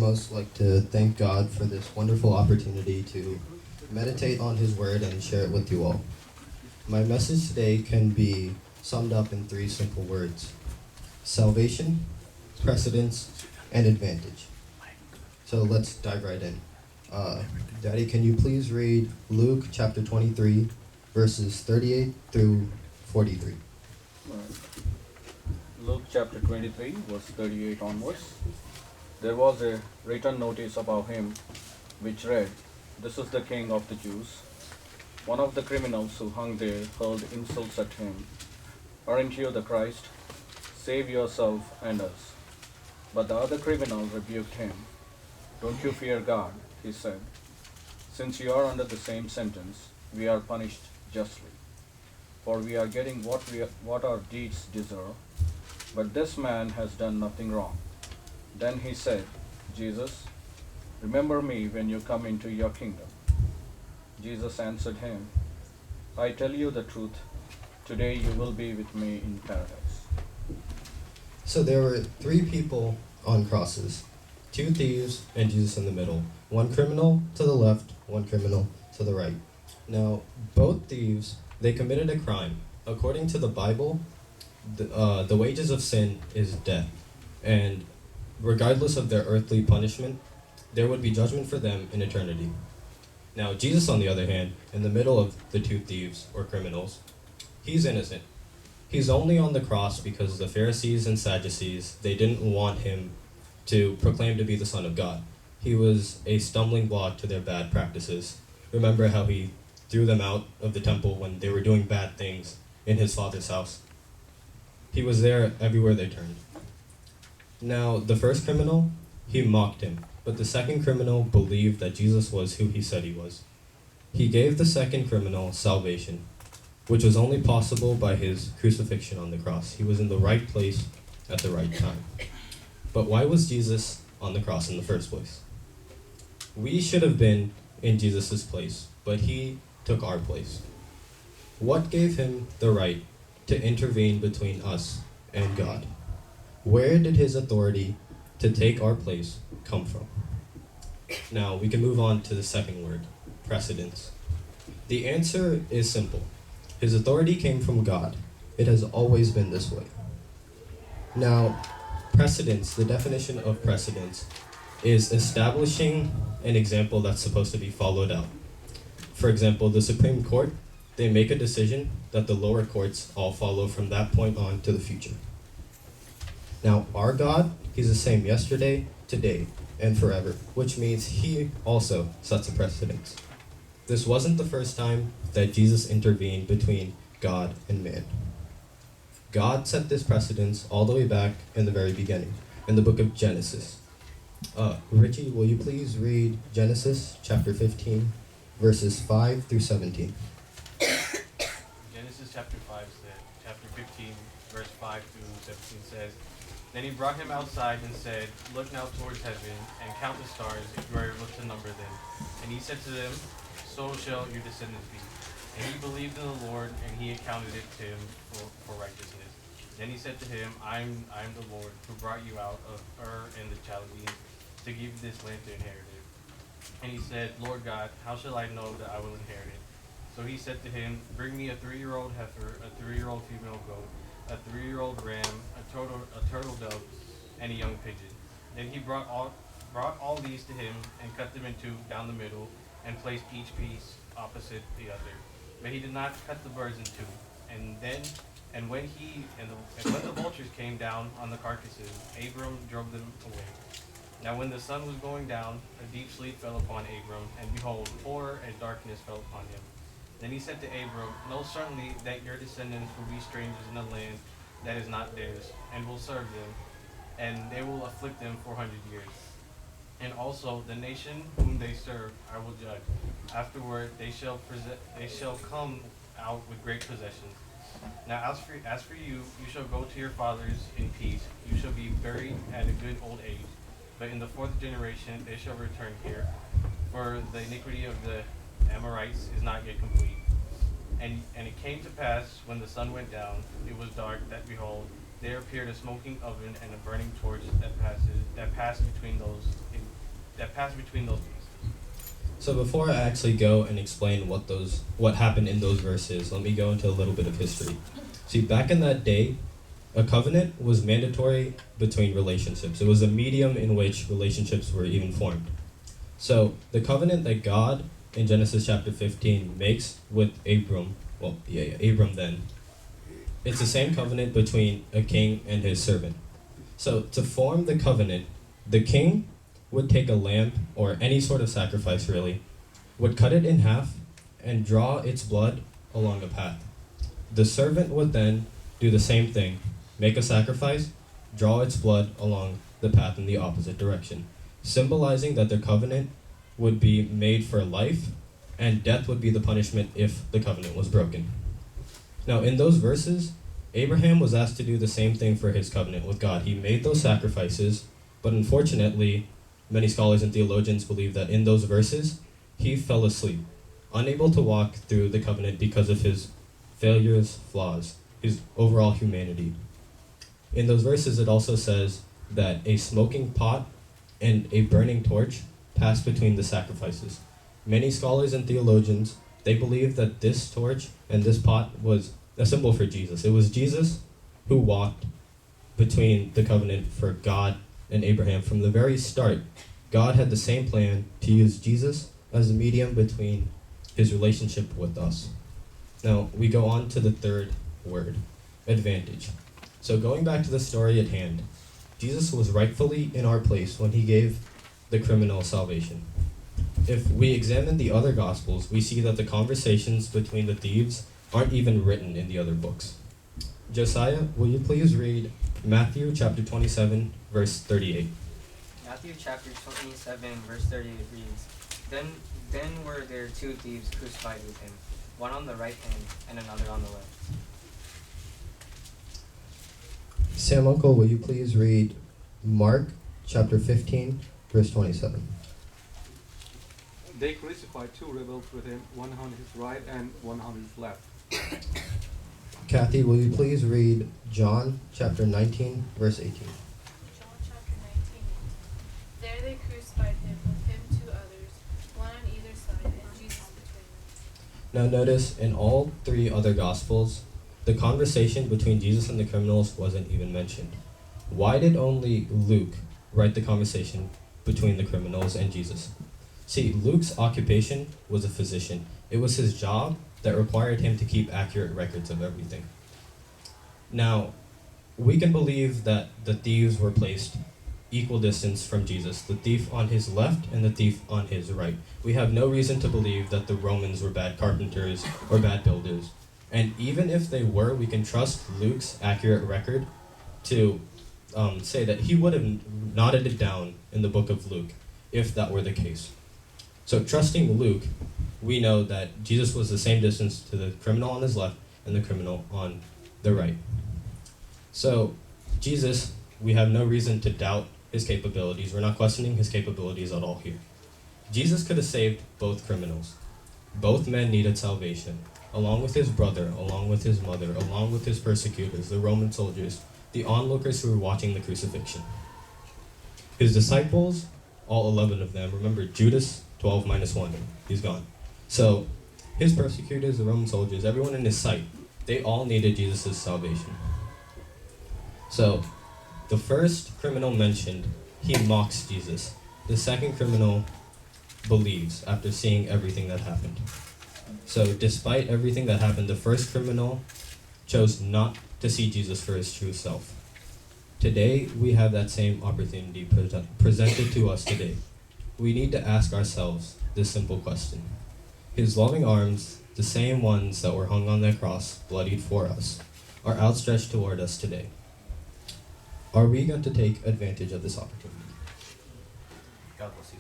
foremost like to thank God for this wonderful opportunity to meditate on His Word and share it with you all. My message today can be summed up in three simple words: salvation, precedence, and advantage. So let's dive right in. Daddy, can you please read Luke chapter 23, verses 38 through 43? Luke chapter 23, verse 38 onwards. There was a written notice about him which read, "This is the King of the Jews." One of the criminals who hung there hurled insults at him. "Aren't you the Christ? Save yourself and us." But the other criminal rebuked him. "Don't you fear God," he said. "Since you are under the same sentence, we are punished justly. For we are getting what our deeds deserve. But this man has done nothing wrong." Then he said, "Jesus, remember me when you come into your kingdom." Jesus answered him, "I tell you the truth, today you will be with me in paradise." So there were three people on crosses, two thieves and Jesus in the middle, one criminal to the left, one criminal to the right. Now, both thieves, they committed a crime. According to the Bible, the wages of sin is death, and regardless of their earthly punishment, there would be judgment for them in eternity. Now, Jesus, on the other hand, in the middle of the two thieves or criminals, he's innocent. He's only on the cross because the Pharisees and Sadducees, they didn't want him to proclaim to be the Son of God. He was a stumbling block to their bad practices. Remember how he threw them out of the temple when they were doing bad things in his Father's house? He was there everywhere they turned. Now, the first criminal, he mocked him, but the second criminal believed that Jesus was who he said he was. He gave the second criminal salvation, which was only possible by his crucifixion on the cross. He was in the right place at the right time. But why was Jesus on the cross in the first place? We should have been in Jesus' place, but he took our place. What gave him the right to intervene between us and God? Where did his authority to take our place come from? Now, we can move on to the second word, precedence. The answer is simple. His authority came from God. It has always been this way. Now, precedence, the definition of precedence, is establishing an example that's supposed to be followed out. For example, the Supreme Court, they make a decision that the lower courts all follow from that point on to the future. Now, our God, he's the same yesterday, today, and forever, which means he also sets a precedence. This wasn't the first time that Jesus intervened between God and man. God set this precedence all the way back in the very beginning, in the book of Genesis. Richie, will you please read Genesis chapter 15, verses 5 through 17? Genesis chapter 5 said, chapter 15, verse 5 through 17 says, "Then he brought him outside and said, Look now towards heaven, and count the stars, if you are able to number them. And he said to them, So shall your descendants be. And he believed in the Lord, and he accounted it to him for righteousness. Then he said to him, I am the Lord, who brought you out of Ur and the Chaldeans, to give you this land to inherit it. And he said, Lord God, how shall I know that I will inherit it? So he said to him, Bring me a 3-year-old heifer, a 3-year-old female goat, a 3-year-old ram, a turtle dove, and a young pigeon. Then he brought all these to him, and cut them in two down the middle, and placed each piece opposite the other. But he did not cut the birds in two. And when the vultures came down on the carcasses, Abram drove them away. Now when the sun was going down, a deep sleep fell upon Abram, and behold, horror and darkness fell upon him. Then he said to Abram, Know certainly that your descendants will be strangers in a land that is not theirs, and will serve them, and they will afflict them 400 years. And also the nation whom they serve I will judge. Afterward they shall come out with great possessions. Now as for you, you shall go to your fathers in peace. You shall be buried at a good old age. But in the 4th generation they shall return here, for the iniquity of the Amorites is not yet complete. And it came to pass, when the sun went down, it was dark, that behold, there appeared a smoking oven and a burning torch that passed between those that passed between those things. So before I actually go and explain what happened in those verses, let me go into a little bit of history. See, back in that day, a covenant was mandatory between relationships. It was a medium in which relationships were even formed. So the covenant that God in Genesis chapter 15 makes with Abram, Abram then, it's the same covenant between a king and his servant. So to form the covenant, the king would take a lamb, or any sort of sacrifice really, would cut it in half and draw its blood along a path. The servant would then do the same thing, make a sacrifice, draw its blood along the path in the opposite direction, symbolizing that their covenant would be made for life, and death would be the punishment if the covenant was broken. Now, in those verses, Abraham was asked to do the same thing for his covenant with God. He made those sacrifices, but unfortunately, many scholars and theologians believe that in those verses, he fell asleep, unable to walk through the covenant because of his failures, flaws, his overall humanity. In those verses, it also says that a smoking pot and a burning torch passed between the sacrifices. Many scholars and theologians, they believe that this torch and this pot was a symbol for Jesus. It was Jesus who walked between the covenant for God and Abraham. From the very start, God had the same plan to use Jesus as a medium between his relationship with us. Now, we go on to the third word, advantage. So going back to the story at hand, Jesus was rightfully in our place when he gave the criminal salvation. If we examine the other Gospels, we see that the conversations between the thieves aren't even written in the other books. Josiah, will you please read Matthew chapter 27, verse 38? Matthew chapter 27, verse 38 reads, Then were there two thieves crucified with him, one on the right hand and another on the left. Sam Uncle, will you please read Mark chapter 15, verse 27? They crucified two rebels with him, one on his right and one on his left. Kathy, will you please read John chapter 19, verse 18? John chapter 19. There they crucified him, with him two others, one on either side, and Jesus between them. Now notice, in all three other Gospels, the conversation between Jesus and the criminals wasn't even mentioned. Why did only Luke write the conversation between the criminals and Jesus? See, Luke's occupation was a physician. It was his job that required him to keep accurate records of everything. Now, we can believe that the thieves were placed equal distance from Jesus, the thief on his left and the thief on his right. We have no reason to believe that the Romans were bad carpenters or bad builders. And even if they were, we can trust Luke's accurate record to say that he would have noted it down in the book of Luke if that were the case. So trusting Luke, we know that Jesus was the same distance to the criminal on his left and the criminal on the right. So Jesus, we have no reason to doubt his capabilities. We're not questioning his capabilities at all here. Jesus could have saved both criminals. Both men needed salvation, along with his brother, along with his mother, along with his persecutors, the Roman soldiers, the onlookers who were watching the crucifixion. His disciples, all 11 of them, remember Judas, 12 minus 1, he's gone. So his persecutors, the Roman soldiers, everyone in his sight, they all needed Jesus' salvation. So the first criminal mentioned, he mocks Jesus. The second criminal believes after seeing everything that happened. So despite everything that happened, the first criminal chose not to see Jesus for his true self. Today, we have that same opportunity presented to us today. We need to ask ourselves this simple question. His loving arms, the same ones that were hung on the cross, bloodied for us, are outstretched toward us today. Are we going to take advantage of this opportunity? God bless you.